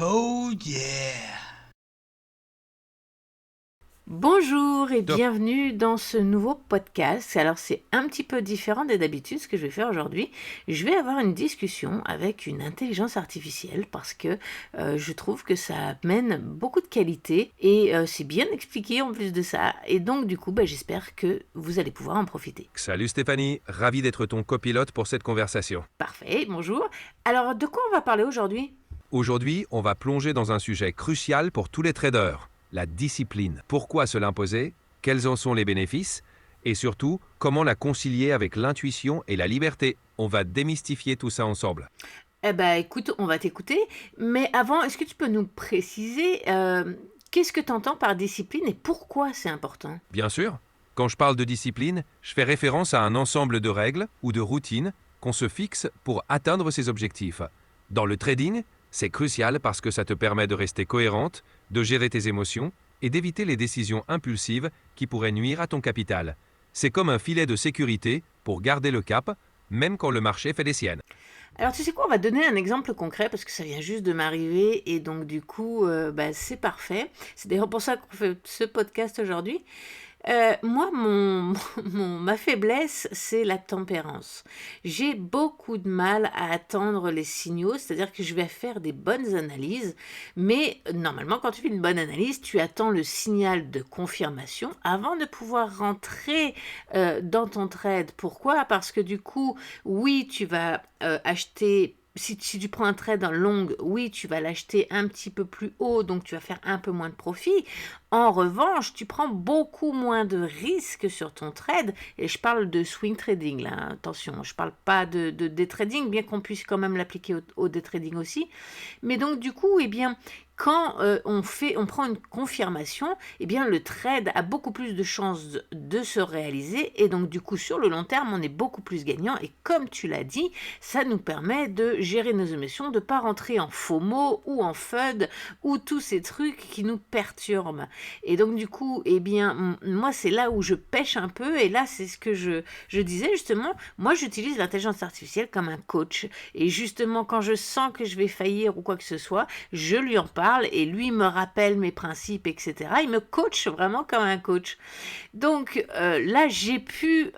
Oh yeah! Bonjour et Top. bienvenue dans ce nouveau podcast. Alors c'est un petit peu différent des d'habitude ce que je vais faire aujourd'hui. Je vais avoir une discussion avec une intelligence artificielle parce que je trouve que ça amène beaucoup de qualité et c'est bien expliqué en plus de ça. Et donc du coup j'espère que vous allez pouvoir en profiter. Salut Stéphanie, ravi d'être ton copilote pour cette conversation. Parfait, bonjour. Alors de quoi on va parler aujourd'hui? Aujourd'hui, on va plonger dans un sujet crucial pour tous les traders, la discipline. Pourquoi se l'imposer? Quels en sont les bénéfices? Et surtout, comment la concilier avec l'intuition et la liberté? On va démystifier tout ça ensemble. Eh ben écoute, on va t'écouter. Mais avant, est-ce que tu peux nous préciser qu'est-ce que tu entends par discipline et pourquoi c'est important? Bien sûr, quand je parle de discipline, je fais référence à un ensemble de règles ou de routines qu'on se fixe pour atteindre ses objectifs. Dans le trading, c'est crucial parce que ça te permet de rester cohérente, de gérer tes émotions et d'éviter les décisions impulsives qui pourraient nuire à ton capital. C'est comme un filet de sécurité pour garder le cap, même quand le marché fait des siennes. Alors tu sais quoi, on va donner un exemple concret parce que ça vient juste de m'arriver et donc du coup c'est parfait. C'est d'ailleurs pour ça qu'on fait ce podcast aujourd'hui. Moi, ma faiblesse, c'est la tempérance. J'ai beaucoup de mal à attendre les signaux, c'est-à-dire que je vais faire des bonnes analyses, mais normalement, quand tu fais une bonne analyse, tu attends le signal de confirmation avant de pouvoir rentrer dans ton trade. Pourquoi? Parce que du coup, oui, tu vas acheter. Si tu prends un trade en long, oui, tu vas l'acheter un petit peu plus haut, donc tu vas faire un peu moins de profit. En revanche, tu prends beaucoup moins de risques sur ton trade, et je parle de swing trading là, hein, attention, je parle pas de day trading, bien qu'on puisse quand même l'appliquer au day trading aussi. Mais donc du coup, eh bien, quand on prend une confirmation, eh bien le trade a beaucoup plus de chances de se réaliser et donc du coup sur le long terme on est beaucoup plus gagnant et comme tu l'as dit, ça nous permet de gérer nos émotions, de ne pas rentrer en FOMO ou en FUD ou tous ces trucs qui nous perturbent. Et donc du coup, eh bien moi c'est là où je pêche un peu et là c'est ce que je disais justement, moi j'utilise l'intelligence artificielle comme un coach et justement quand je sens que je vais faillir ou quoi que ce soit, je lui en parle et lui me rappelle mes principes, etc. Il me coach vraiment comme un coach. Donc là, j'ai pu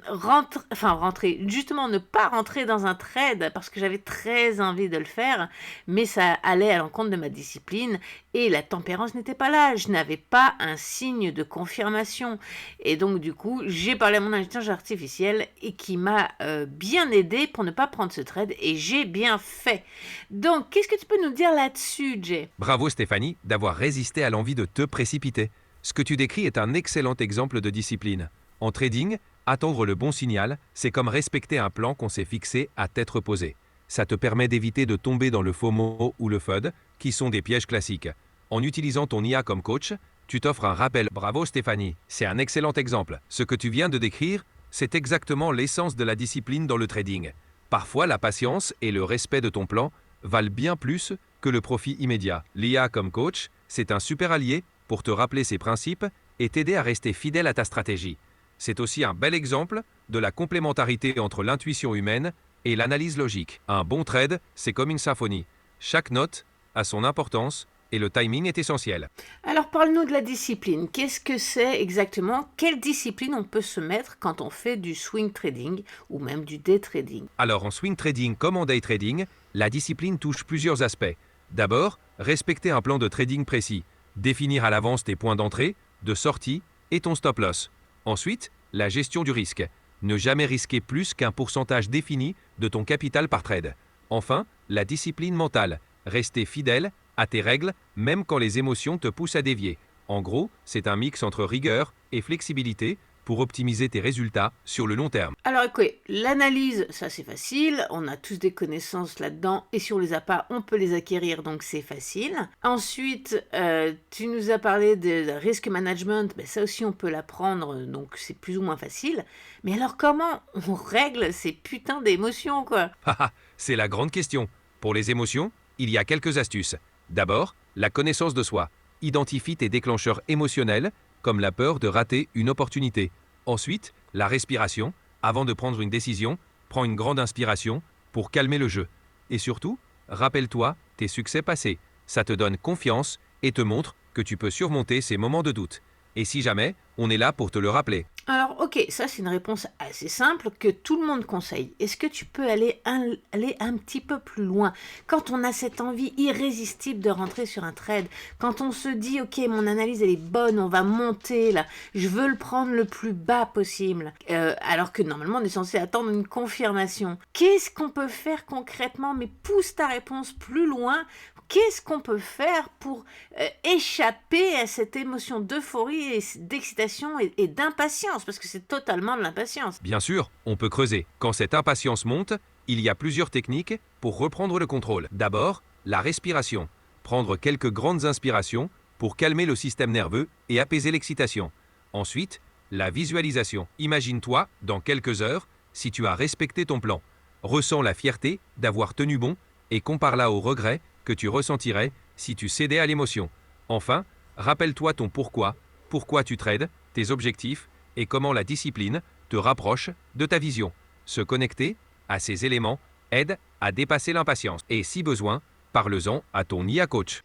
rentrer, justement ne pas rentrer dans un trade parce que j'avais très envie de le faire, mais ça allait à l'encontre de ma discipline et la tempérance n'était pas là. Je n'avais pas un signe de confirmation. Et donc du coup, j'ai parlé à mon intelligence artificielle et qui m'a bien aidé pour ne pas prendre ce trade et j'ai bien fait. Donc, qu'est-ce que tu peux nous dire là-dessus, Jay? Bravo Stéphanie d'avoir résisté à l'envie de te précipiter. Ce que tu décris est un excellent exemple de discipline. En trading, attendre le bon signal, c'est comme respecter un plan qu'on s'est fixé à tête reposée. Ça te permet d'éviter de tomber dans le FOMO ou le FUD, qui sont des pièges classiques. En utilisant ton IA comme coach, tu t'offres un rappel. Bravo Stéphanie, c'est un excellent exemple. Ce que tu viens de décrire, c'est exactement l'essence de la discipline dans le trading. Parfois, la patience et le respect de ton plan valent bien plus que le profit immédiat. L'IA comme coach, c'est un super allié pour te rappeler ses principes et t'aider à rester fidèle à ta stratégie. C'est aussi un bel exemple de la complémentarité entre l'intuition humaine et l'analyse logique. Un bon trade, c'est comme une symphonie. Chaque note a son importance et le timing est essentiel. Alors, parle-nous de la discipline. Qu'est-ce que c'est exactement? Quelle discipline on peut se mettre quand on fait du swing trading ou même du day trading? Alors en swing trading comme en day trading, la discipline touche plusieurs aspects. D'abord, respecter un plan de trading précis, définir à l'avance tes points d'entrée, de sortie et ton stop loss. Ensuite, la gestion du risque. Ne jamais risquer plus qu'un pourcentage défini de ton capital par trade. Enfin, la discipline mentale. Rester fidèle à tes règles, même quand les émotions te poussent à dévier. En gros, c'est un mix entre rigueur et flexibilité pour optimiser tes résultats sur le long terme. Alors, écoutez, l'analyse, ça c'est facile. On a tous des connaissances là-dedans et si on les a pas, on peut les acquérir, donc c'est facile. Ensuite, tu nous as parlé de risk management. Ben, ça aussi, on peut l'apprendre, donc c'est plus ou moins facile. Mais alors, comment on règle ces putains d'émotions, quoi? Haha, c'est la grande question. Pour les émotions, il y a quelques astuces. D'abord, la connaissance de soi. Identifie tes déclencheurs émotionnels, comme la peur de rater une opportunité. Ensuite, la respiration. Avant de prendre une décision, prends une grande inspiration pour calmer le jeu. Et surtout, rappelle-toi tes succès passés. Ça te donne confiance et te montre que tu peux surmonter ces moments de doute. Et si jamais, on est là pour te le rappeler. Alors, ok, ça c'est une réponse assez simple que tout le monde conseille. Est-ce que tu peux aller un petit peu plus loin? Quand on a cette envie irrésistible de rentrer sur un trade, quand on se dit, ok, mon analyse elle est bonne, on va monter là, je veux le prendre le plus bas possible, alors que normalement on est censé attendre une confirmation. Qu'est-ce qu'on peut faire concrètement? Mais pousse ta réponse plus loin. Qu'est-ce qu'on peut faire pour échapper à cette émotion d'euphorie et d'excitation et d'impatience? Parce que c'est totalement de l'impatience. Bien sûr, on peut creuser. Quand cette impatience monte, il y a plusieurs techniques pour reprendre le contrôle. D'abord, la respiration. Prendre quelques grandes inspirations pour calmer le système nerveux et apaiser l'excitation. Ensuite, la visualisation. Imagine-toi, dans quelques heures, si tu as respecté ton plan. Ressens la fierté d'avoir tenu bon et compare-la au regret que tu ressentirais si tu cédais à l'émotion. Enfin, rappelle-toi ton pourquoi tu trades, tes objectifs et comment la discipline te rapproche de ta vision. Se connecter à ces éléments aide à dépasser l'impatience. Et si besoin, parle-en à ton IA coach.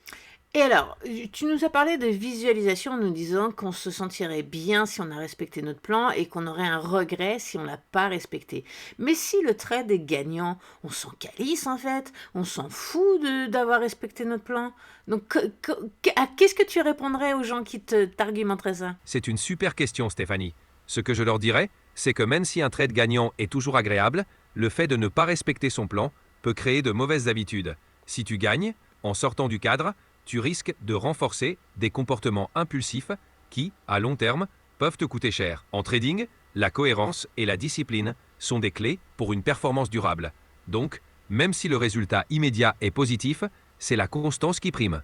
Et alors, tu nous as parlé de visualisation en nous disant qu'on se sentirait bien si on a respecté notre plan et qu'on aurait un regret si on ne l'a pas respecté. Mais si le trade est gagnant, on s'en calisse en fait, on s'en fout d'avoir respecté notre plan. Donc, qu'est-ce que tu répondrais aux gens qui t'argumenteraient ça? C'est une super question, Stéphanie. Ce que je leur dirais, c'est que même si un trade gagnant est toujours agréable, le fait de ne pas respecter son plan peut créer de mauvaises habitudes. Si tu gagnes, en sortant du cadre, tu risques de renforcer des comportements impulsifs qui, à long terme, peuvent te coûter cher. En trading, la cohérence et la discipline sont des clés pour une performance durable. Donc, même si le résultat immédiat est positif, c'est la constance qui prime.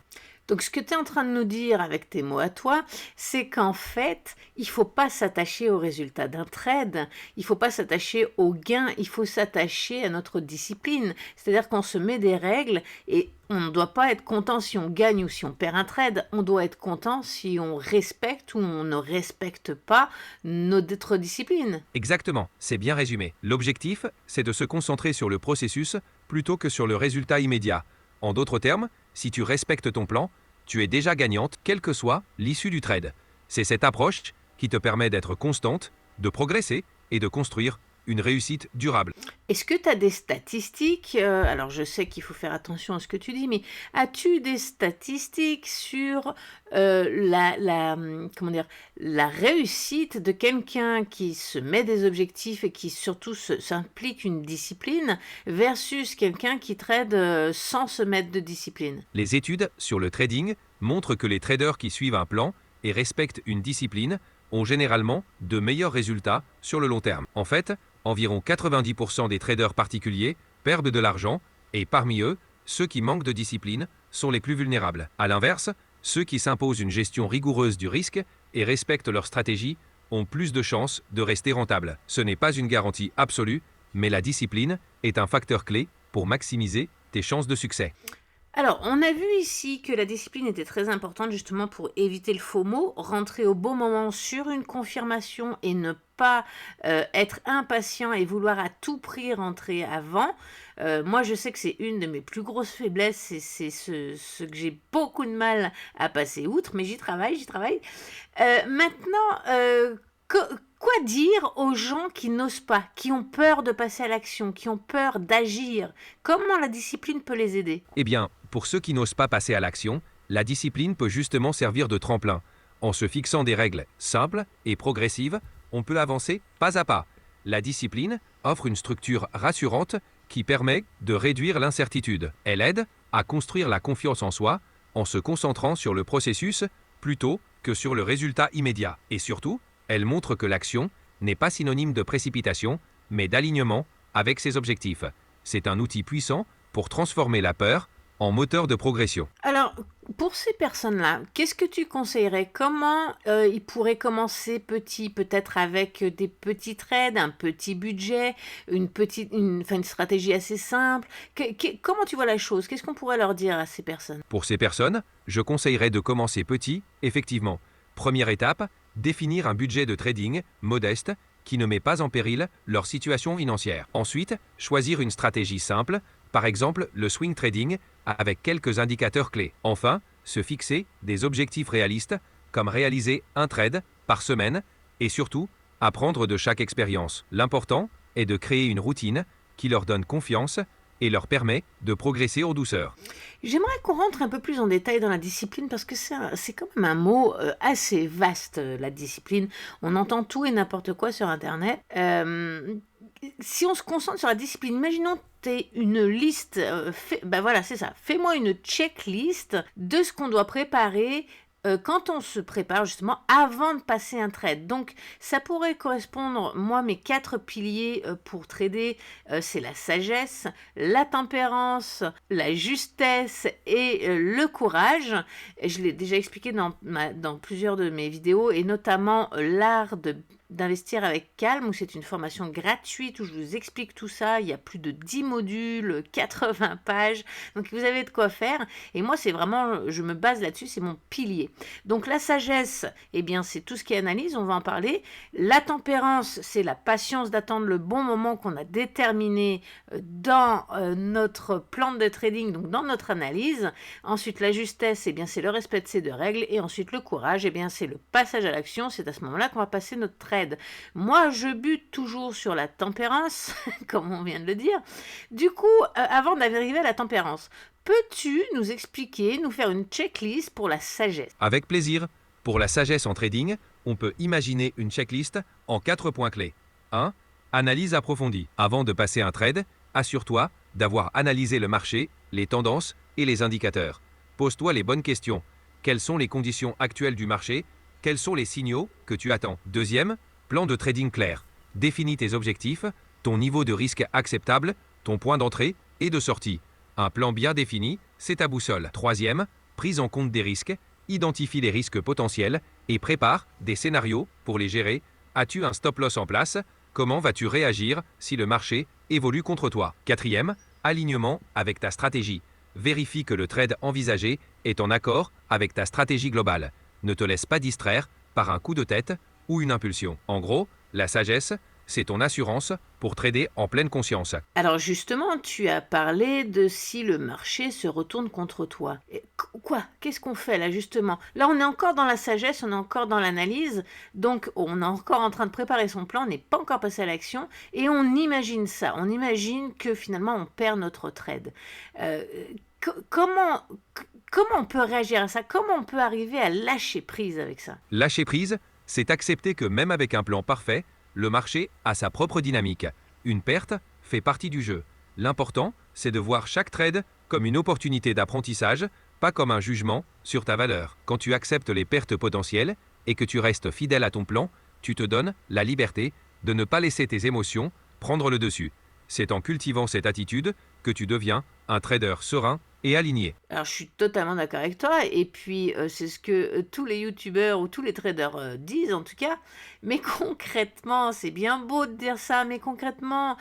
Donc, ce que tu es en train de nous dire avec tes mots à toi, c'est qu'en fait, il ne faut pas s'attacher au résultat d'un trade, il ne faut pas s'attacher au gain, il faut s'attacher à notre discipline. C'est-à-dire qu'on se met des règles et on ne doit pas être content si on gagne ou si on perd un trade. On doit être content si on respecte ou on ne respecte pas notre discipline. Exactement, c'est bien résumé. L'objectif, c'est de se concentrer sur le processus plutôt que sur le résultat immédiat. En d'autres termes, si tu respectes ton plan, tu es déjà gagnante, quelle que soit l'issue du trade. C'est cette approche qui te permet d'être constante, de progresser et de construire une réussite durable. Est-ce que tu as des statistiques? Alors, je sais qu'il faut faire attention à ce que tu dis, mais as-tu des statistiques sur comment dire, la réussite de quelqu'un qui se met des objectifs et qui surtout s'implique une discipline versus quelqu'un qui trade sans se mettre de discipline? Les études sur le trading montrent que les traders qui suivent un plan et respectent une discipline ont généralement de meilleurs résultats sur le long terme. En fait, environ 90% des traders particuliers perdent de l'argent et parmi eux, ceux qui manquent de discipline sont les plus vulnérables. A l'inverse, ceux qui s'imposent une gestion rigoureuse du risque et respectent leur stratégie ont plus de chances de rester rentables. Ce n'est pas une garantie absolue, mais la discipline est un facteur clé pour maximiser tes chances de succès. Alors, on a vu ici que la discipline était très importante justement pour éviter le FOMO, rentrer au bon moment sur une confirmation et ne pas être impatient et vouloir à tout prix rentrer avant. Moi, je sais que c'est une de mes plus grosses faiblesses, c'est ce que j'ai beaucoup de mal à passer outre, mais j'y travaille. Maintenant, quoi dire aux gens qui n'osent pas, qui ont peur de passer à l'action, qui ont peur d'agir? Comment la discipline peut les aider? Eh bien, pour ceux qui n'osent pas passer à l'action, la discipline peut justement servir de tremplin. En se fixant des règles simples et progressives, on peut avancer pas à pas. La discipline offre une structure rassurante qui permet de réduire l'incertitude. Elle aide à construire la confiance en soi en se concentrant sur le processus plutôt que sur le résultat immédiat. Et surtout, elle montre que l'action n'est pas synonyme de précipitation, mais d'alignement avec ses objectifs. C'est un outil puissant pour transformer la peur en moteur de progression. Alors, pour ces personnes-là, qu'est-ce que tu conseillerais? Comment ils pourraient commencer petit, peut-être avec des petits trades, un petit budget, une stratégie assez simple? Comment tu vois la chose? Qu'est-ce qu'on pourrait leur dire à ces personnes? Pour ces personnes, je conseillerais de commencer petit, effectivement. Première étape, définir un budget de trading modeste qui ne met pas en péril leur situation financière. Ensuite, choisir une stratégie simple, par exemple le swing trading avec quelques indicateurs clés. Enfin, se fixer des objectifs réalistes, comme réaliser un trade par semaine, et surtout, apprendre de chaque expérience. L'important est de créer une routine qui leur donne confiance et leur permet de progresser en douceur. J'aimerais qu'on rentre un peu plus en détail dans la discipline parce que c'est quand même un mot assez vaste, la discipline. On entend tout et n'importe quoi sur Internet. Si on se concentre sur la discipline, imaginons tu es une liste, ben voilà, c'est ça. Fais-moi une checklist de ce qu'on doit préparer quand on se prépare justement avant de passer un trade. Donc ça pourrait correspondre, moi mes 4 piliers pour trader, c'est la sagesse, la tempérance, la justesse et le courage. Je l'ai déjà expliqué dans plusieurs de mes vidéos et notamment l'art d'investir avec calme, où c'est une formation gratuite où je vous explique tout ça. Il y a plus de 10 modules, 80 pages, donc vous avez de quoi faire. Et moi, c'est vraiment, je me base là-dessus, c'est mon pilier. Donc la sagesse, eh bien, c'est tout ce qui est analyse, on va en parler. La tempérance, c'est la patience d'attendre le bon moment qu'on a déterminé dans notre plan de trading, donc dans notre analyse. Ensuite, la justesse, eh bien, c'est le respect de ces 2 règles. Et ensuite, le courage, eh bien, c'est le passage à l'action. C'est à ce moment-là qu'on va passer notre trade. Moi, je bute toujours sur la tempérance, comme on vient de le dire. Du coup, avant d'arriver à la tempérance, peux-tu nous expliquer, nous faire une checklist pour la sagesse? Avec plaisir. Pour la sagesse en trading, on peut imaginer une checklist en 4 points clés. 1. Analyse approfondie. Avant de passer un trade, assure-toi d'avoir analysé le marché, les tendances et les indicateurs. Pose-toi les bonnes questions. Quelles sont les conditions actuelles du marché? Quels sont les signaux que tu attends? 2. Plan de trading clair. Définis tes objectifs, ton niveau de risque acceptable, ton point d'entrée et de sortie. Un plan bien défini, c'est ta boussole. 3. Prise en compte des risques. Identifie les risques potentiels et prépare des scénarios pour les gérer. As-tu un stop-loss en place? Comment vas-tu réagir si le marché évolue contre toi? 4. Alignement avec ta stratégie. Vérifie que le trade envisagé est en accord avec ta stratégie globale. Ne te laisse pas distraire par un coup de tête ou une impulsion. En gros, la sagesse, c'est ton assurance pour trader en pleine conscience. Alors justement, tu as parlé de si le marché se retourne contre toi. Quoi? Qu'est-ce qu'on fait là justement? Là, on est encore dans la sagesse, on est encore dans l'analyse, donc on est encore en train de préparer son plan, on n'est pas encore passé à l'action, et on imagine ça. On imagine que finalement on perd notre trade. Comment on peut réagir à ça? Comment on peut arriver à lâcher prise avec ça? Lâcher prise, c'est accepter que même avec un plan parfait, le marché a sa propre dynamique. Une perte fait partie du jeu. L'important, c'est de voir chaque trade comme une opportunité d'apprentissage, pas comme un jugement sur ta valeur. Quand tu acceptes les pertes potentielles et que tu restes fidèle à ton plan, tu te donnes la liberté de ne pas laisser tes émotions prendre le dessus. C'est en cultivant cette attitude que tu deviens un trader serein et aligné. Alors, je suis totalement d'accord avec toi, et puis c'est ce que tous les youtubeurs ou tous les traders disent en tout cas. Mais concrètement, c'est bien beau de dire ça, mais concrètement,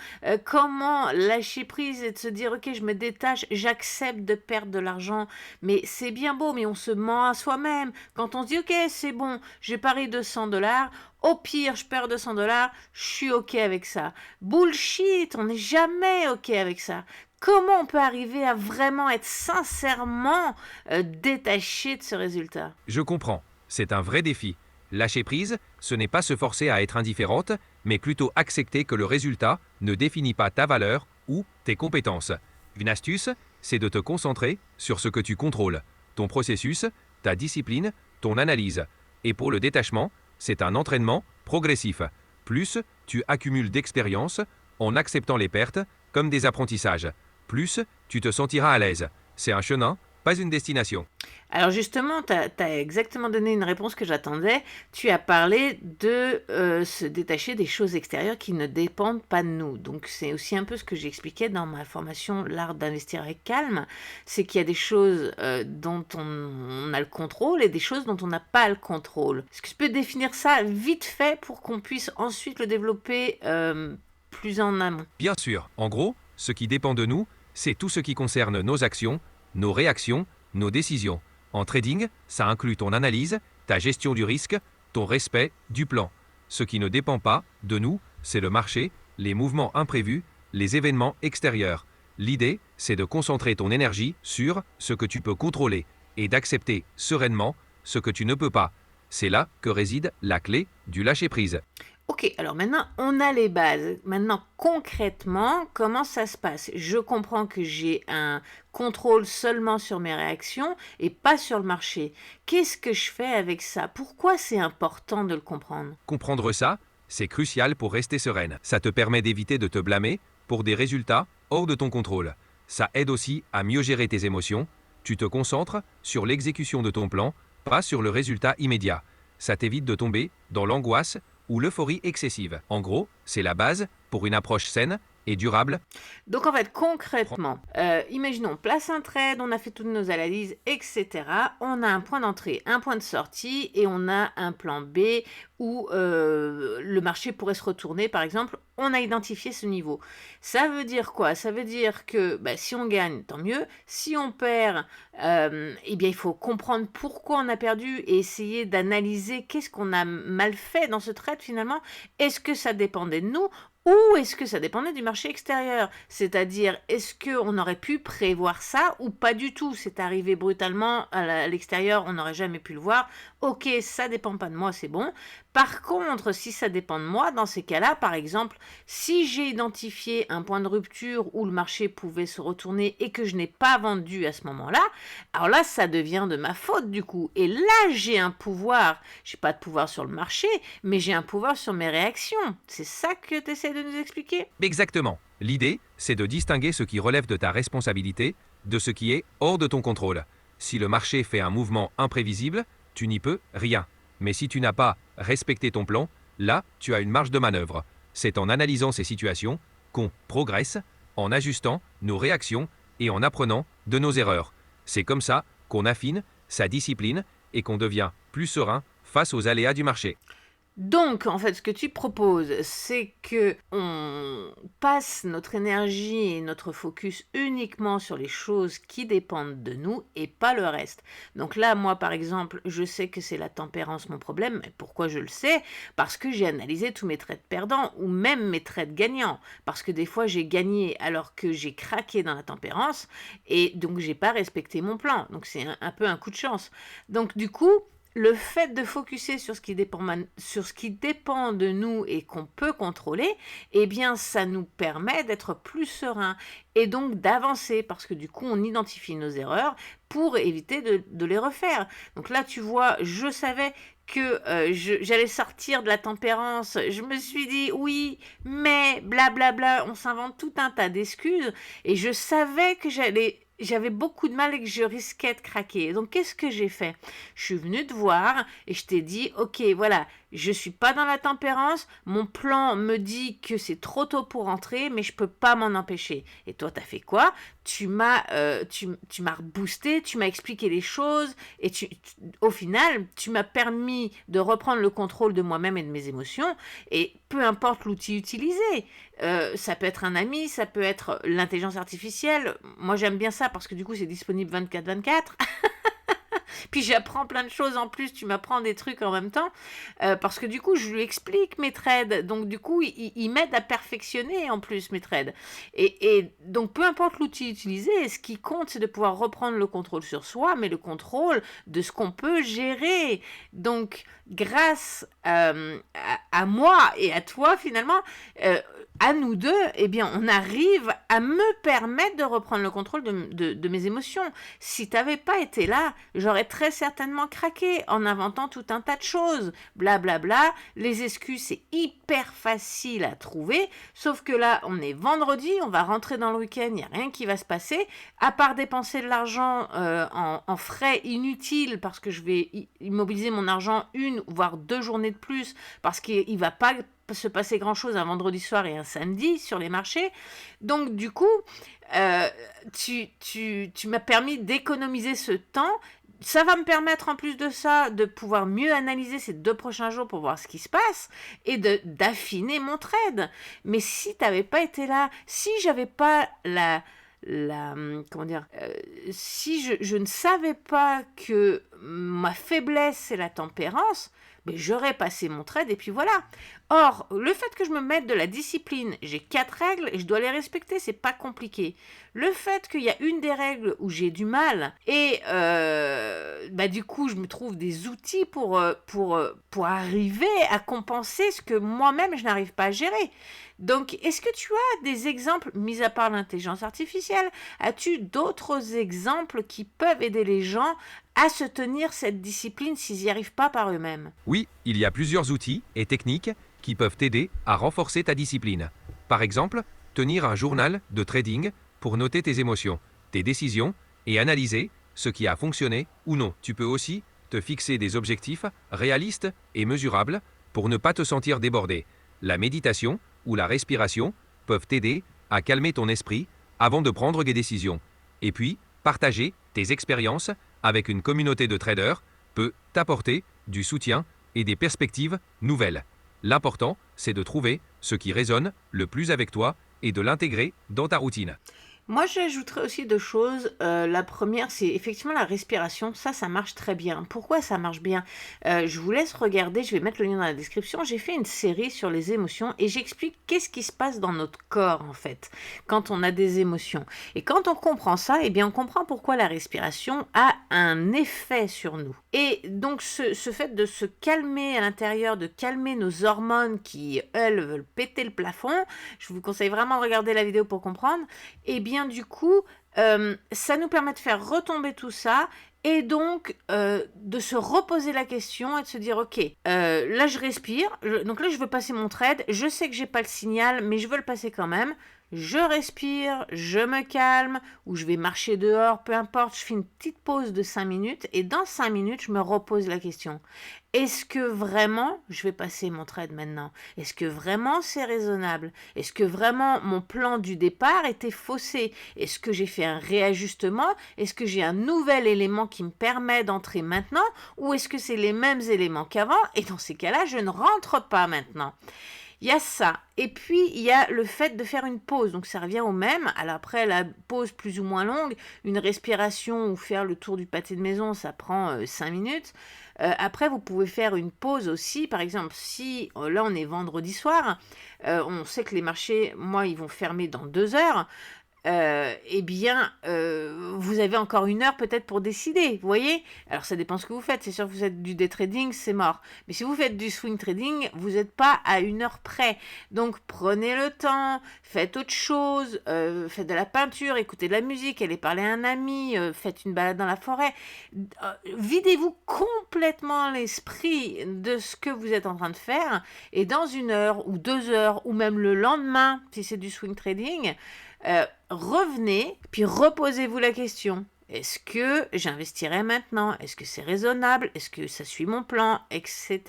comment lâcher prise et de se dire ok, je me détache, j'accepte de perdre de l'argent, mais c'est bien beau, mais on se ment à soi-même. Quand on se dit ok, c'est bon, j'ai parié 200 $, au pire, je perds 200 $, je suis ok avec ça. Bullshit, on n'est jamais ok avec ça. Comment on peut arriver à vraiment être sincèrement détaché de ce résultat? Je comprends, c'est un vrai défi. Lâcher prise, ce n'est pas se forcer à être indifférente, mais plutôt accepter que le résultat ne définit pas ta valeur ou tes compétences. Une astuce, c'est de te concentrer sur ce que tu contrôles, ton processus, ta discipline, ton analyse. Et pour le détachement, c'est un entraînement progressif. Plus tu accumules d'expérience en acceptant les pertes comme des apprentissages, plus tu te sentiras à l'aise. C'est un chemin, pas une destination. Alors justement, tu as exactement donné une réponse que j'attendais. Tu as parlé de se détacher des choses extérieures qui ne dépendent pas de nous. Donc c'est aussi un peu ce que j'expliquais dans ma formation L'art d'investir avec calme. C'est qu'il y a des choses dont on a le contrôle et des choses dont on n'a pas le contrôle. Est-ce que tu peux définir ça vite fait pour qu'on puisse ensuite le développer plus en amont? Bien sûr, en gros, ce qui dépend de nous, c'est tout ce qui concerne nos actions, nos réactions, nos décisions. En trading, ça inclut ton analyse, ta gestion du risque, ton respect du plan. Ce qui ne dépend pas de nous, c'est le marché, les mouvements imprévus, les événements extérieurs. L'idée, c'est de concentrer ton énergie sur ce que tu peux contrôler et d'accepter sereinement ce que tu ne peux pas. C'est là que réside la clé du lâcher-prise. Ok, alors maintenant on a les bases. Maintenant concrètement, comment ça se passe? Je comprends que j'ai un contrôle seulement sur mes réactions et pas sur le marché. Qu'est-ce que je fais avec ça? Pourquoi c'est important de le comprendre? Comprendre ça, c'est crucial pour rester sereine. Ça te permet d'éviter de te blâmer pour des résultats hors de ton contrôle. Ça aide aussi à mieux gérer tes émotions. Tu te concentres sur l'exécution de ton plan, pas sur le résultat immédiat. Ça t'évite de tomber dans l'angoisse ou l'euphorie excessive. En gros, c'est la base pour une approche saine et durable. Donc en fait, concrètement, imaginons, place un trade, on a fait toutes nos analyses, etc. On a un point d'entrée, un point de sortie et on a un plan B où le marché pourrait se retourner, par exemple. On a identifié ce niveau. Ça veut dire quoi? Ça veut dire que si on gagne, tant mieux. Si on perd, eh bien, il faut comprendre pourquoi on a perdu et essayer d'analyser qu'est-ce qu'on a mal fait dans ce trade finalement. Est-ce que ça dépendait de nous? Ou est-ce que ça dépendait du marché extérieur? C'est-à-dire, est-ce qu'on aurait pu prévoir ça ou pas du tout? C'est arrivé brutalement à l'extérieur, on n'aurait jamais pu le voir. Ok, ça dépend pas de moi, c'est bon. Par contre, si ça dépend de moi, dans ces cas-là, par exemple, si j'ai identifié un point de rupture où le marché pouvait se retourner et que je n'ai pas vendu à ce moment-là, alors là, ça devient de ma faute du coup. Et là, j'ai un pouvoir. J'ai pas de pouvoir sur le marché, mais j'ai un pouvoir sur mes réactions. C'est ça que tu essaies de nous expliquer? Exactement. L'idée, c'est de distinguer ce qui relève de ta responsabilité de ce qui est hors de ton contrôle. Si le marché fait un mouvement imprévisible, tu n'y peux rien. Mais si tu n'as pas respecté ton plan, là, tu as une marge de manœuvre. C'est en analysant ces situations qu'on progresse, en ajustant nos réactions et en apprenant de nos erreurs. C'est comme ça qu'on affine sa discipline et qu'on devient plus serein face aux aléas du marché. Donc, en fait, ce que tu proposes, c'est que on passe notre énergie et notre focus uniquement sur les choses qui dépendent de nous et pas le reste. Donc là, moi, par exemple, je sais que c'est la tempérance mon problème. Mais pourquoi je le sais? Parce que j'ai analysé tous mes trades perdants ou même mes trades gagnants. Parce que des fois, j'ai gagné alors que j'ai craqué dans la tempérance et donc j'ai pas respecté mon plan. Donc c'est un peu un coup de chance. Donc du coup, le fait de focuser sur ce qui dépend de nous et qu'on peut contrôler, eh bien, ça nous permet d'être plus serein et donc d'avancer parce que du coup, on identifie nos erreurs pour éviter de les refaire. Donc là, tu vois, je savais que j'allais sortir de la tempérance. Je me suis dit oui, mais blablabla, on s'invente tout un tas d'excuses et je savais que j'avais beaucoup de mal et que je risquais de craquer. Donc, qu'est-ce que j'ai fait? Je suis venue te voir et je t'ai dit, ok, voilà, je suis pas dans la tempérance, mon plan me dit que c'est trop tôt pour entrer, mais je peux pas m'en empêcher. Et toi, t'as fait quoi? Tu m'as reboosté, tu m'as expliqué les choses et au final, tu m'as permis de reprendre le contrôle de moi-même et de mes émotions. Et peu importe l'outil utilisé, ça peut être un ami, ça peut être l'intelligence artificielle. Moi, j'aime bien ça parce que du coup, c'est disponible 24/24. Puis j'apprends plein de choses en plus, tu m'apprends des trucs en même temps, parce que du coup, je lui explique mes trades. Donc du coup, il m'aide à perfectionner en plus mes trades. Et donc, peu importe l'outil utilisé, ce qui compte, c'est de pouvoir reprendre le contrôle sur soi, mais le contrôle de ce qu'on peut gérer. Donc, grâce à moi et à toi, finalement, à nous deux, eh bien, on arrive à me permettre de reprendre le contrôle de mes émotions. Si tu n'avais pas été là, j'aurais très certainement craqué en inventant tout un tas de choses. Blablabla, les excuses, c'est hyper facile à trouver, sauf que là, on est vendredi, on va rentrer dans le week-end, il n'y a rien qui va se passer, à part dépenser de l'argent en frais inutiles, parce que je vais immobiliser mon argent 1 voire 2 journées de plus, parce qu'il ne va pas se passer grand-chose un vendredi soir et un samedi sur les marchés. Donc du coup, tu m'as permis d'économiser ce temps. Ça va me permettre en plus de ça de pouvoir mieux analyser ces 2 prochains jours pour voir ce qui se passe et d'affiner mon trade. Mais si tu n'avais pas été là, si j'avais pas comment dire, si je ne savais pas que ma faiblesse c'est la tempérance, mais j'aurais passé mon trade et puis voilà. Or, le fait que je me mette de la discipline, j'ai 4 règles et je dois les respecter, c'est pas compliqué. Le fait qu'il y a une des règles où j'ai du mal et du coup je me trouve des outils pour arriver à compenser ce que moi-même je n'arrive pas à gérer. Donc, est-ce que tu as des exemples, mis à part l'intelligence artificielle, as-tu d'autres exemples qui peuvent aider les gens à se tenir cette discipline s'ils n'y arrivent pas par eux-mêmes? Oui, il y a plusieurs outils et techniques qui peuvent t'aider à renforcer ta discipline. Par exemple, tenir un journal de trading pour noter tes émotions, tes décisions et analyser ce qui a fonctionné ou non. Tu peux aussi te fixer des objectifs réalistes et mesurables pour ne pas te sentir débordé. La méditation ou la respiration peuvent t'aider à calmer ton esprit avant de prendre des décisions. Et puis, partager tes expériences avec une communauté de traders peut t'apporter du soutien et des perspectives nouvelles. L'important, c'est de trouver ce qui résonne le plus avec toi et de l'intégrer dans ta routine. Moi, j'ajouterais aussi 2 choses. La première, c'est effectivement la respiration. Ça marche très bien. Pourquoi ça marche bien? Je vous laisse regarder, je vais mettre le lien dans la description. J'ai fait une série sur les émotions et j'explique qu'est-ce qui se passe dans notre corps, en fait, quand on a des émotions. Et quand on comprend ça, eh bien, on comprend pourquoi la respiration a un effet sur nous. Et donc, ce fait de se calmer à l'intérieur, de calmer nos hormones qui, elles, veulent péter le plafond, je vous conseille vraiment de regarder la vidéo pour comprendre, eh bien, du coup, ça nous permet de faire retomber tout ça et donc de se reposer la question et de se dire ok, là je respire, donc là je veux passer mon trade, je sais que j'ai pas le signal mais je veux le passer quand même, je respire, je me calme ou je vais marcher dehors, peu importe, je fais une petite pause de 5 minutes et dans 5 minutes je me repose la question. Est-ce que vraiment je vais passer mon trade maintenant? Est-ce que vraiment c'est raisonnable? Est-ce que vraiment mon plan du départ était faussé? Est-ce que j'ai fait un réajustement? Est-ce que j'ai un nouvel élément qui me permet d'entrer maintenant? Ou est-ce que c'est les mêmes éléments qu'avant? Et dans ces cas-là, je ne rentre pas maintenant. Il y a ça. Et puis, il y a le fait de faire une pause. Donc, ça revient au même. Alors après, la pause plus ou moins longue, une respiration ou faire le tour du pâté de maison, ça prend 5 minutes. Après, vous pouvez faire une pause aussi. Par exemple, si là, on est vendredi soir, on sait que les marchés, moi, ils vont fermer dans 2 heures. Vous avez encore 1 heure peut-être pour décider, vous voyez? Alors ça dépend ce que vous faites, c'est sûr que vous faites du day trading, c'est mort. Mais si vous faites du swing trading, vous n'êtes pas à 1 heure près. Donc prenez le temps, faites autre chose, faites de la peinture, écoutez de la musique, allez parler à un ami, faites une balade dans la forêt. Videz-vous complètement l'esprit de ce que vous êtes en train de faire et dans 1 heure ou 2 heures ou même le lendemain, si c'est du swing trading, revenez, puis reposez-vous la question. Est-ce que j'investirais maintenant? Est-ce que c'est raisonnable? Est-ce que ça suit mon plan? Etc.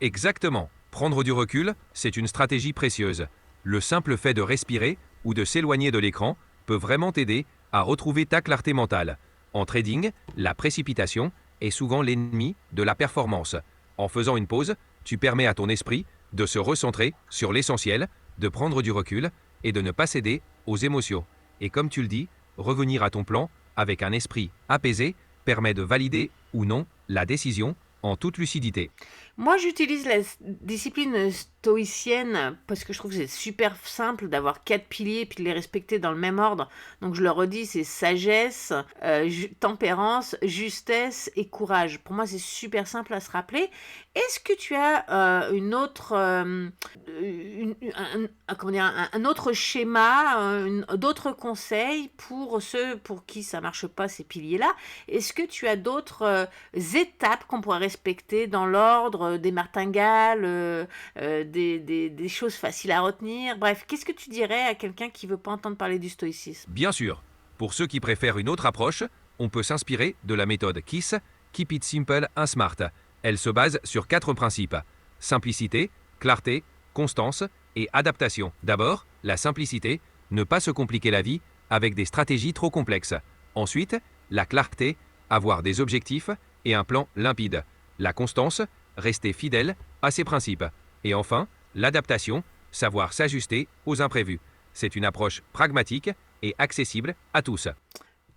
Exactement. Prendre du recul, c'est une stratégie précieuse. Le simple fait de respirer ou de s'éloigner de l'écran peut vraiment t'aider à retrouver ta clarté mentale. En trading, la précipitation est souvent l'ennemi de la performance. En faisant une pause, tu permets à ton esprit de se recentrer sur l'essentiel, de prendre du recul et de ne pas céder aux émotions. Et comme tu le dis, revenir à ton plan avec un esprit apaisé permet de valider ou non la décision en toute lucidité. Moi, j'utilise la discipline stoïcienne parce que je trouve que c'est super simple d'avoir 4 piliers puis de les respecter dans le même ordre. Donc, je le redis, c'est sagesse, tempérance, justesse et courage. Pour moi, c'est super simple à se rappeler. Est-ce que tu as un autre schéma, d'autres conseils pour ceux pour qui ça marche pas ces piliers-là? Est-ce que tu as d'autres étapes qu'on pourrait respecter dans l'ordre des martingales, des choses faciles à retenir? Bref, qu'est-ce que tu dirais à quelqu'un qui veut pas entendre parler du stoïcisme? Bien sûr, pour ceux qui préfèrent une autre approche, on peut s'inspirer de la méthode KISS, Keep It Simple and Smart. Elle se base sur 4 principes: simplicité, clarté, constance et adaptation. D'abord, la simplicité, ne pas se compliquer la vie avec des stratégies trop complexes. Ensuite, la clarté, avoir des objectifs et un plan limpide. La constance, rester fidèle à ses principes. Et enfin, l'adaptation, savoir s'ajuster aux imprévus. C'est une approche pragmatique et accessible à tous.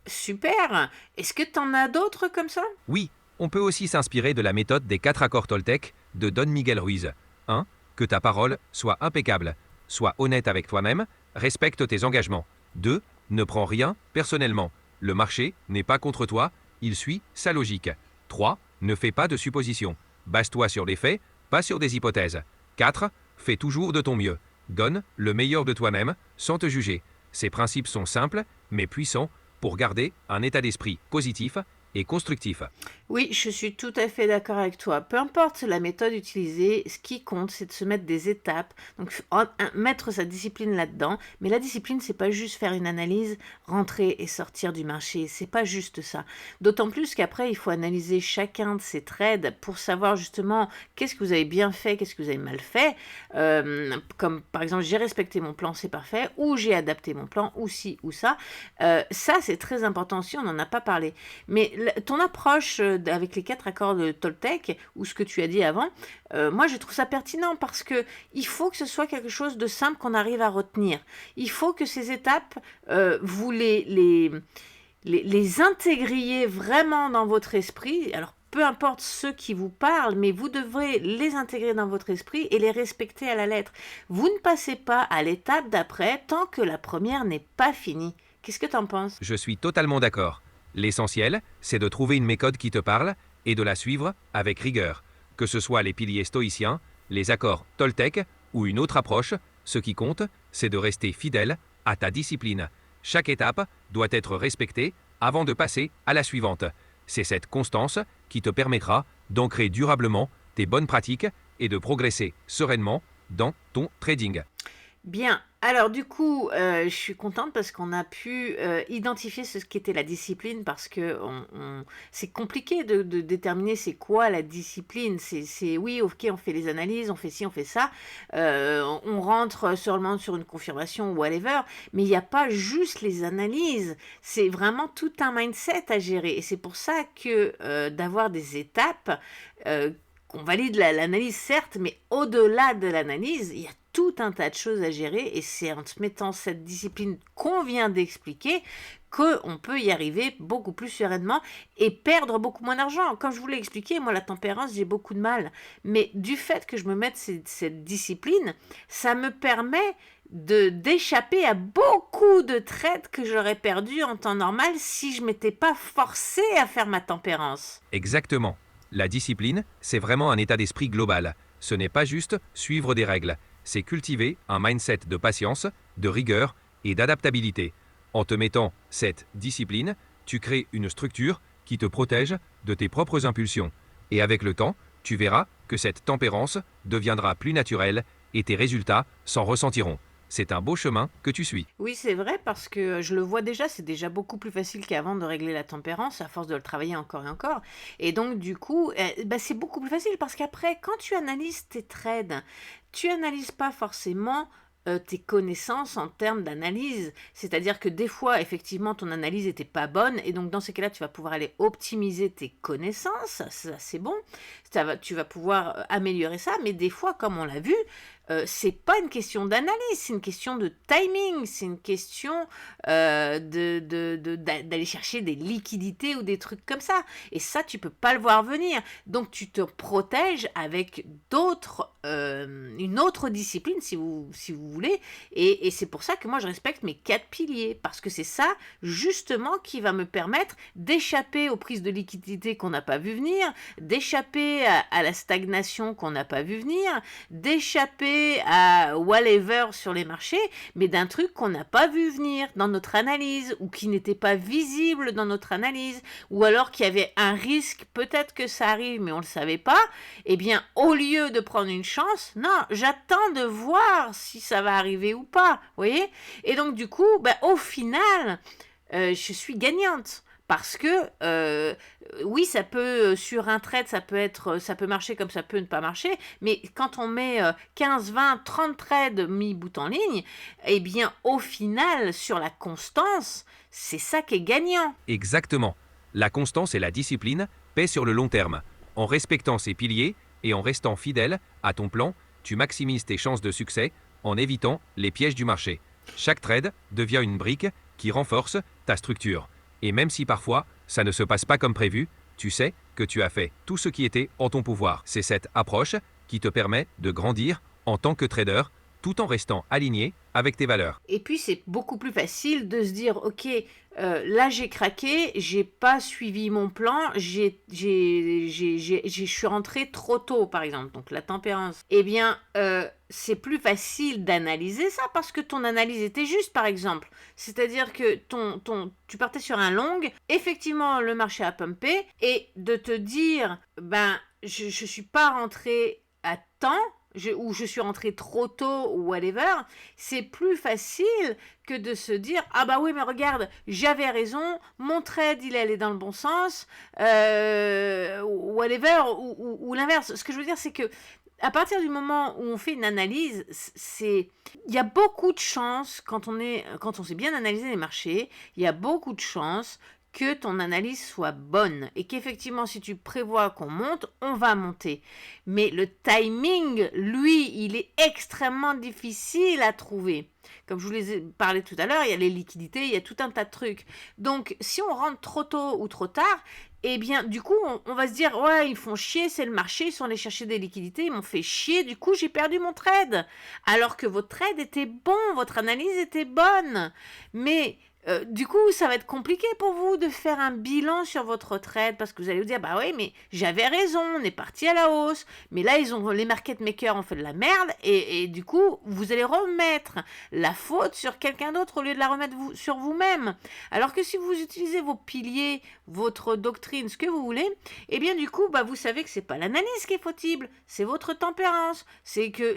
Super! Est-ce que tu en as d'autres comme ça? Oui, on peut aussi s'inspirer de la méthode des 4 accords Toltec de Don Miguel Ruiz. 1. Que ta parole soit impeccable. Sois honnête avec toi-même, respecte tes engagements. 2. Ne prends rien personnellement. Le marché n'est pas contre toi, il suit sa logique. 3. Ne fais pas de suppositions. Base-toi sur les faits, pas sur des hypothèses. 4. Fais toujours de ton mieux. Donne le meilleur de toi-même, sans te juger. Ces principes sont simples, mais puissants, pour garder un état d'esprit positif et constructif. Oui, je suis tout à fait d'accord avec toi. Peu importe la méthode utilisée, ce qui compte, c'est de se mettre des étapes, donc mettre sa discipline là-dedans. Mais la discipline, c'est pas juste faire une analyse, rentrer et sortir du marché. C'est pas juste ça. D'autant plus qu'après, il faut analyser chacun de ces trades pour savoir justement qu'est-ce que vous avez bien fait, qu'est-ce que vous avez mal fait. Comme par exemple, j'ai respecté mon plan, c'est parfait, ou j'ai adapté mon plan, ou ci, ou ça. Ça, c'est très important aussi, on n'en a pas parlé. Mais ton approche avec les 4 accords de Toltec, ou ce que tu as dit avant, moi je trouve ça pertinent parce que il faut que ce soit quelque chose de simple qu'on arrive à retenir. Il faut que ces étapes, vous les intégriez vraiment dans votre esprit. Alors peu importe ceux qui vous parlent, mais vous devrez les intégrer dans votre esprit et les respecter à la lettre. Vous ne passez pas à l'étape d'après tant que la première n'est pas finie. Qu'est-ce que tu en penses ? Je suis totalement d'accord. L'essentiel, c'est de trouver une méthode qui te parle et de la suivre avec rigueur. Que ce soit les piliers stoïciens, les accords Toltec ou une autre approche, ce qui compte, c'est de rester fidèle à ta discipline. Chaque étape doit être respectée avant de passer à la suivante. C'est cette constance qui te permettra d'ancrer durablement tes bonnes pratiques et de progresser sereinement dans ton trading. Bien, alors du coup, je suis contente parce qu'on a pu identifier ce qu'était la discipline parce que c'est compliqué de déterminer c'est quoi la discipline. Oui, ok, on fait les analyses, on fait ci, on fait ça, on rentre seulement sur une confirmation ou whatever, mais il n'y a pas juste les analyses, c'est vraiment tout un mindset à gérer. Et c'est pour ça que d'avoir des étapes, qu'on valide l'analyse certes, mais au-delà de l'analyse, il y a tout un tas de choses à gérer et c'est en se mettant cette discipline qu'on vient d'expliquer qu'on peut y arriver beaucoup plus sereinement et perdre beaucoup moins d'argent. Comme je vous l'ai expliqué, moi la tempérance, j'ai beaucoup de mal. Mais du fait que je me mette cette discipline, ça me permet d'échapper à beaucoup de trades que j'aurais perdus en temps normal si je m'étais pas forcée à faire ma tempérance. Exactement. La discipline, c'est vraiment un état d'esprit global. Ce n'est pas juste suivre des règles. C'est cultiver un mindset de patience, de rigueur et d'adaptabilité. En te mettant cette discipline, tu crées une structure qui te protège de tes propres impulsions. Et avec le temps, tu verras que cette tempérance deviendra plus naturelle et tes résultats s'en ressentiront. C'est un beau chemin que tu suis. Oui, c'est vrai parce que je le vois déjà, c'est déjà beaucoup plus facile qu'avant de régler la tempérance à force de le travailler encore et encore. Et donc du coup, c'est beaucoup plus facile parce qu'après, quand tu analyses tes trades, tu analyses pas forcément tes connaissances en termes d'analyse. C'est-à-dire que des fois, effectivement, ton analyse n'était pas bonne et donc dans ces cas-là, tu vas pouvoir aller optimiser tes connaissances. Ça c'est bon. Tu vas pouvoir améliorer ça. Mais des fois, comme on l'a vu, c'est pas une question d'analyse, c'est une question de timing, c'est une question d'aller chercher des liquidités ou des trucs comme ça. Et ça, tu peux pas le voir venir. Donc, tu te protèges avec une autre discipline, si vous voulez. Et c'est pour ça que moi, je respecte mes 4 piliers. Parce que c'est ça, justement, qui va me permettre d'échapper aux prises de liquidité qu'on n'a pas vu venir, d'échapper à la stagnation qu'on n'a pas vu venir, d'échapper à whatever sur les marchés, mais d'un truc qu'on n'a pas vu venir dans notre analyse ou qui n'était pas visible dans notre analyse ou alors qu'il y avait un risque, peut-être que ça arrive mais on ne le savait pas, eh bien au lieu de prendre une chance, non, j'attends de voir si ça va arriver ou pas, vous voyez? Et donc du coup, au final, je suis gagnante. Parce que, oui, ça peut, sur un trade, ça peut marcher comme ça peut ne pas marcher, mais quand on met 15, 20, 30 trades mis bout en ligne, eh bien, au final, sur la constance, c'est ça qui est gagnant. Exactement. La constance et la discipline paient sur le long terme. En respectant ces piliers et en restant fidèle à ton plan, tu maximises tes chances de succès en évitant les pièges du marché. Chaque trade devient une brique qui renforce ta structure. Et même si parfois, ça ne se passe pas comme prévu, Tu sais que tu as fait tout ce qui était en ton pouvoir. C'est cette approche qui te permet de grandir en tant que trader tout en restant aligné avec tes valeurs. Et puis, c'est beaucoup plus facile de se dire, OK, là, j'ai craqué, j'ai pas suivi mon plan, je suis rentré trop tôt, par exemple, donc la tempérance. Eh bien, c'est plus facile d'analyser ça parce que ton analyse était juste, par exemple. C'est-à-dire que tu partais sur un long, effectivement, le marché a pumpé, et de te dire, ben, je suis pas rentré à temps, ou je suis rentré trop tôt ou whatever, c'est plus facile que de se dire ah bah oui mais regarde j'avais raison, mon trade il allait dans le bon sens, whatever, ou l'inverse. Ce que je veux dire c'est que à partir du moment où on fait une analyse, il y a beaucoup de chances quand on sait bien analyser les marchés, il y a beaucoup de chances que ton analyse soit bonne et qu'effectivement si tu prévois qu'on monte, on va monter. Mais le timing, lui, il est extrêmement difficile à trouver. Comme je vous les ai parlé tout à l'heure, il y a les liquidités, il y a tout un tas de trucs. Donc si on rentre trop tôt ou trop tard, eh bien du coup on va se dire ouais ils font chier, c'est le marché, ils sont allés chercher des liquidités, ils m'ont fait chier, du coup j'ai perdu mon trade. Alors que votre trade était bon, votre analyse était bonne. Mais du coup, ça va être compliqué pour vous de faire un bilan sur votre trade parce que vous allez vous dire, bah oui, mais j'avais raison, on est parti à la hausse. Mais là, les market makers ont fait de la merde et du coup, vous allez remettre la faute sur quelqu'un d'autre au lieu de la remettre sur vous-même. Alors que si vous utilisez vos piliers, votre doctrine, ce que vous voulez, eh bien du coup, bah, vous savez que c'est pas l'analyse qui est fautive, c'est votre tempérance. C'est que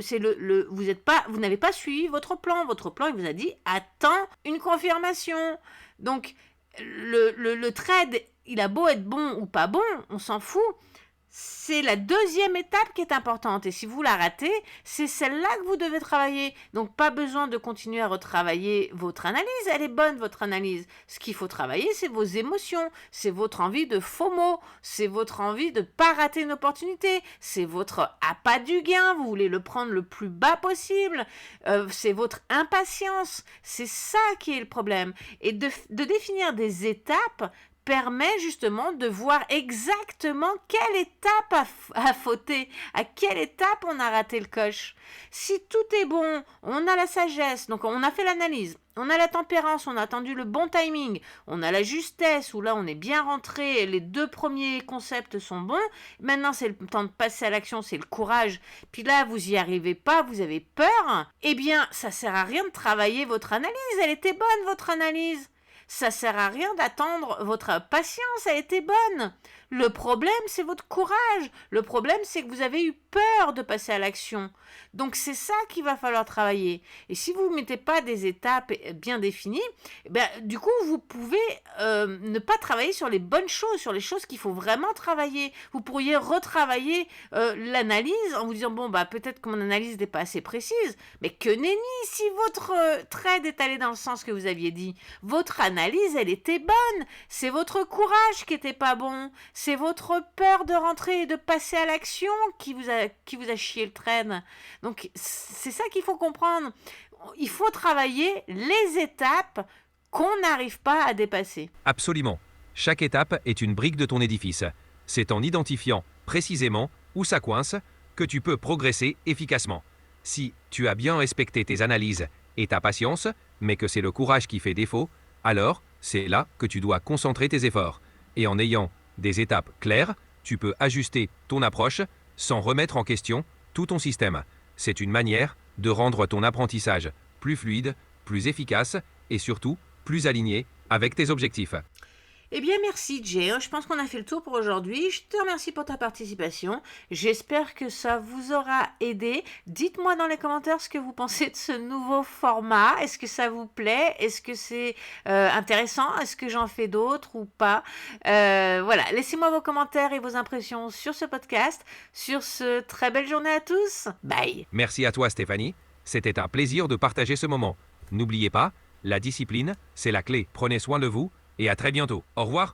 vous n'avez pas suivi votre plan. Votre plan, il vous a dit, attends une confirmation. Donc, le trade, il a beau être bon ou pas bon, on s'en fout. C'est la deuxième étape qui est importante. Et si vous la ratez, c'est celle-là que vous devez travailler. Donc, pas besoin de continuer à retravailler votre analyse. Elle est bonne, votre analyse. Ce qu'il faut travailler, c'est vos émotions. C'est votre envie de FOMO. C'est votre envie de ne pas rater une opportunité. C'est votre appât du gain. Vous voulez le prendre le plus bas possible. C'est votre impatience. C'est ça qui est le problème. Et de définir des étapes permet justement de voir exactement quelle étape a fauté, à quelle étape on a raté le coche. Si tout est bon, on a la sagesse, donc on a fait l'analyse, on a la tempérance, on a attendu le bon timing, on a la justesse, où là on est bien rentré, les deux premiers concepts sont bons, maintenant c'est le temps de passer à l'action, c'est le courage, puis là vous y arrivez pas, vous avez peur, eh bien ça sert à rien de travailler votre analyse, elle était bonne votre analyse. Ça sert à rien d'attendre, votre patience a été bonne. Le problème, c'est votre courage. Le problème, c'est que vous avez eu peur de passer à l'action. Donc, c'est ça qu'il va falloir travailler. Et si vous ne mettez pas des étapes bien définies, ben, du coup, vous pouvez ne pas travailler sur les bonnes choses, sur les choses qu'il faut vraiment travailler. Vous pourriez retravailler l'analyse en vous disant, bon, bah, peut-être que mon analyse n'est pas assez précise. Mais que nenni, si votre trade est allé dans le sens que vous aviez dit. Votre analyse, elle était bonne. C'est votre courage qui n'était pas bon. C'est votre peur de rentrer et de passer à l'action qui vous a chié le trade. Donc, c'est ça qu'il faut comprendre. Il faut travailler les étapes qu'on n'arrive pas à dépasser. Absolument. Chaque étape est une brique de ton édifice. C'est en identifiant précisément où ça coince que tu peux progresser efficacement. Si tu as bien respecté tes analyses et ta patience, mais que c'est le courage qui fait défaut, alors c'est là que tu dois concentrer tes efforts. Et en ayant des étapes claires, tu peux ajuster ton approche sans remettre en question tout ton système. C'est une manière de rendre ton apprentissage plus fluide, plus efficace et surtout plus aligné avec tes objectifs. Eh bien, merci Jay. Je pense qu'on a fait le tour pour aujourd'hui. Je te remercie pour ta participation. J'espère que ça vous aura aidé. Dites-moi dans les commentaires ce que vous pensez de ce nouveau format. Est-ce que ça vous plaît? Est-ce que c'est intéressant? Est-ce que j'en fais d'autres ou pas? Voilà, laissez-moi vos commentaires et vos impressions sur ce podcast. Sur ce, très belle journée à tous. Bye. Merci à toi Stéphanie. C'était un plaisir de partager ce moment. N'oubliez pas, la discipline, c'est la clé. Prenez soin de vous. Et à très bientôt. Au revoir.